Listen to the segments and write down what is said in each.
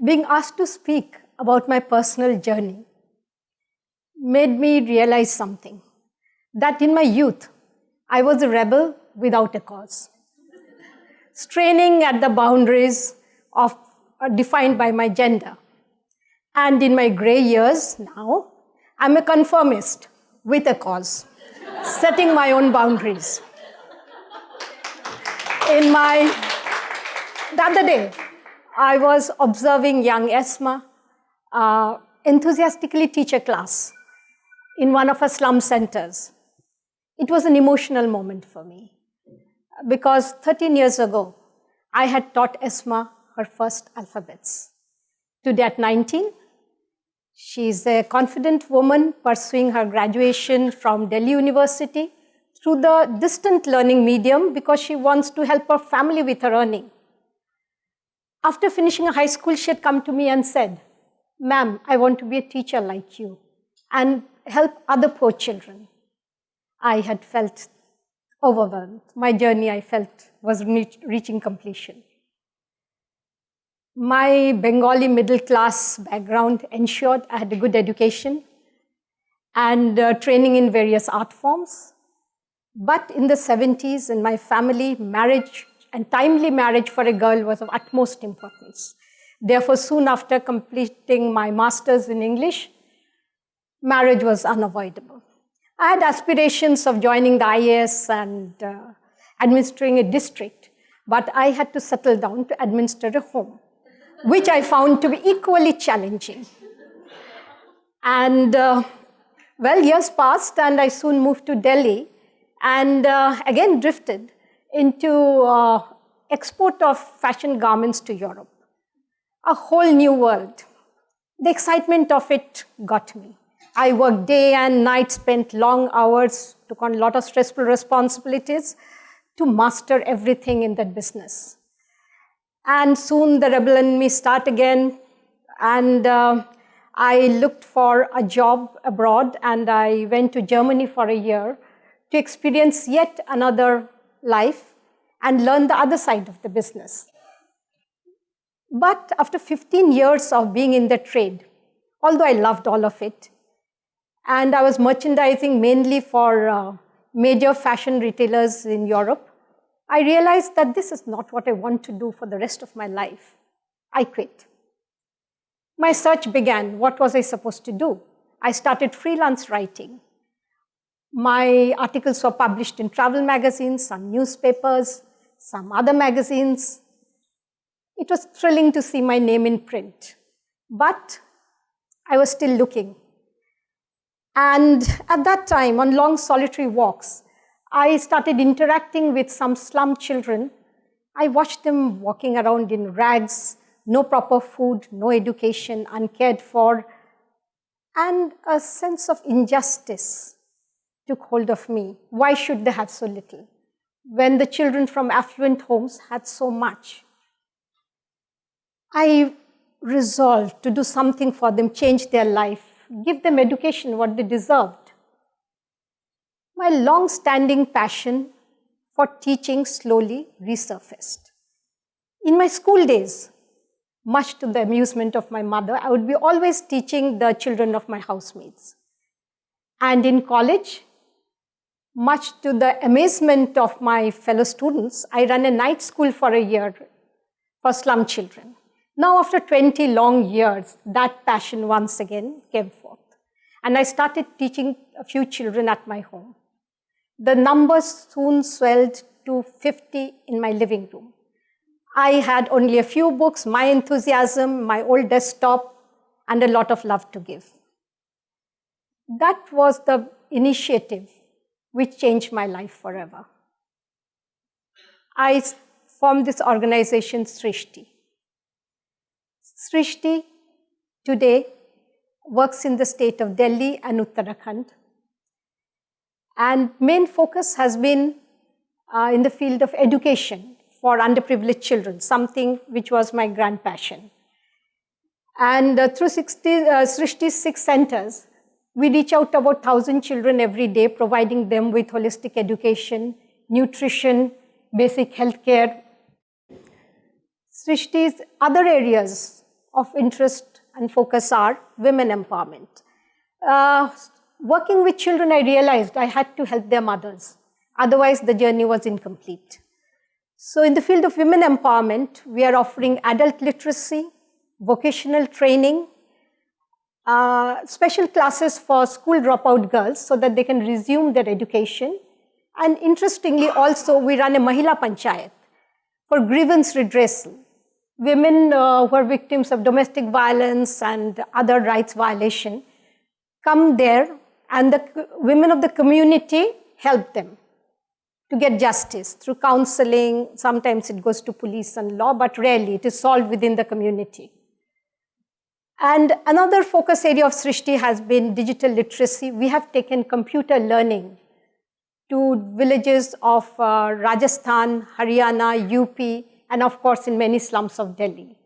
being asked to speak about my personal journey made me realize something, that in my youth, I was a rebel without a cause, straining at the boundaries of defined by my gender. And in my gray years now, I'm a conformist with a cause, setting my own boundaries. The other day, I was observing young Esma enthusiastically teach a class in one of her slum centers. It was an emotional moment for me because 13 years ago, I had taught Esma her first alphabets. Today at 19, she's a confident woman pursuing her graduation from Delhi University through the distant learning medium because she wants to help her family with her earning. After finishing high school, she had come to me and said, "Ma'am, I want to be a teacher like you and help other poor children." I had felt overwhelmed. My journey, I felt, was reaching completion. My Bengali middle class background ensured I had a good education and training in various art forms. But in the 70s, in my family, marriage and timely marriage for a girl was of utmost importance. Therefore, soon after completing my master's in English, marriage was unavoidable. I had aspirations of joining the IAS and administering a district, but I had to settle down to administer a home, which I found to be equally challenging. And years passed, and I soon moved to Delhi, and again drifted into export of fashion garments to Europe. A whole new world. The excitement of it got me. I worked day and night, spent long hours, took on a lot of stressful responsibilities to master everything in that business. And soon the rebel in me started again, and I looked for a job abroad, and I went to Germany for a year to experience yet another life and learn the other side of the business. But after 15 years of being in the trade, although I loved all of it, and I was merchandising mainly for major fashion retailers in Europe, I realized that this is not what I want to do for the rest of my life. I quit. My search began. What was I supposed to do? I started freelance writing. My articles were published in travel magazines, some newspapers, some other magazines. It was thrilling to see my name in print, but I was still looking. And at that time, on long solitary walks, I started interacting with some slum children. I watched them walking around in rags, no proper food, no education, uncared for, and a sense of injustice took hold of me. Why should they have so little when the children from affluent homes had so much? I resolved to do something for them, change their life, give them education, what they deserved. My long-standing passion for teaching slowly resurfaced. In my school days, much to the amusement of my mother, I would be always teaching the children of my housemates. And in college, much to the amazement of my fellow students, I ran a night school for a year for slum children. Now, after 20 long years, that passion once again came forth. And I started teaching a few children at my home. The numbers soon swelled to 50 in my living room. I had only a few books, my enthusiasm, my old desktop, and a lot of love to give. That was the initiative which changed my life forever. I formed this organization, Sshrishti. Sshrishti today works in the state of Delhi and Uttarakhand. And main focus has been in the field of education for underprivileged children, something which was my grand passion. And through Srishti's 6 centers, we reach out to about 1,000 children every day, providing them with holistic education, nutrition, basic health care. Srishti's other areas of interest and focus are women empowerment. Working with children, I realized I had to help their mothers. Otherwise, the journey was incomplete. So in the field of women empowerment, we are offering adult literacy, vocational training, special classes for school dropout girls so that they can resume their education. And interestingly, also, we run a Mahila Panchayat for grievance redressal. Women who are victims of domestic violence and other rights violation come there, and the women of the community help them to get justice through counseling. Sometimes it goes to police and law, but rarely it is solved within the community. And another focus area of Sshrishti has been digital literacy. We have taken computer learning to villages of Rajasthan, Haryana, UP, and of course in many slums of Delhi.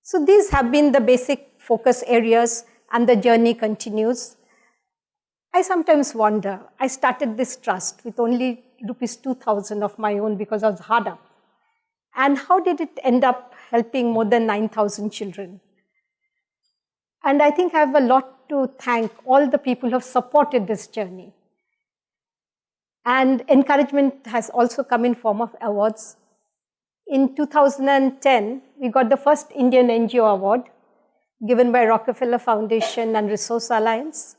So these have been the basic focus areas, and the journey continues. I sometimes wonder, I started this trust with only rupees 2,000 of my own because I was hard up. And how did it end up helping more than 9,000 children? And I think I have a lot to thank all the people who have supported this journey. And encouragement has also come in form of awards. In 2010, we got the first Indian NGO award given by Rockefeller Foundation and Resource Alliance.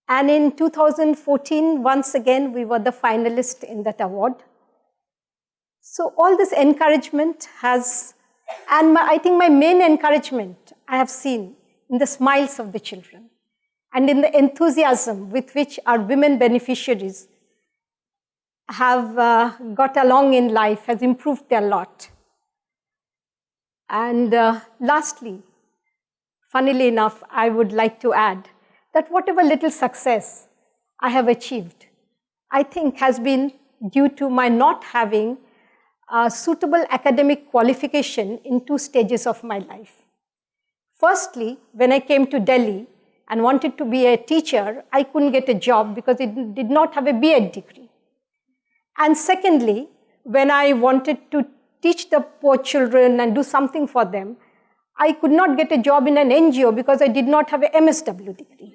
And in 2014, once again, we were the finalist in that award. So all this encouragement has, and I think my main encouragement I have seen in the smiles of the children and in the enthusiasm with which our women beneficiaries have got along in life has improved their lot. And lastly, funnily enough, I would like to add that whatever little success I have achieved, I think has been due to my not having a suitable academic qualification in two stages of my life. Firstly, when I came to Delhi and wanted to be a teacher, I couldn't get a job because it did not have a B.Ed degree. And secondly, when I wanted to teach the poor children and do something for them, I could not get a job in an NGO because I did not have a MSW degree.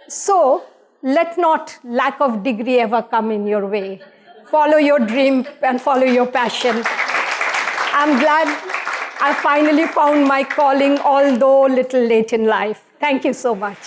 So, let not lack of degree ever come in your way. Follow your dream and follow your passion. I'm glad I finally found my calling, although a little late in life. Thank you so much.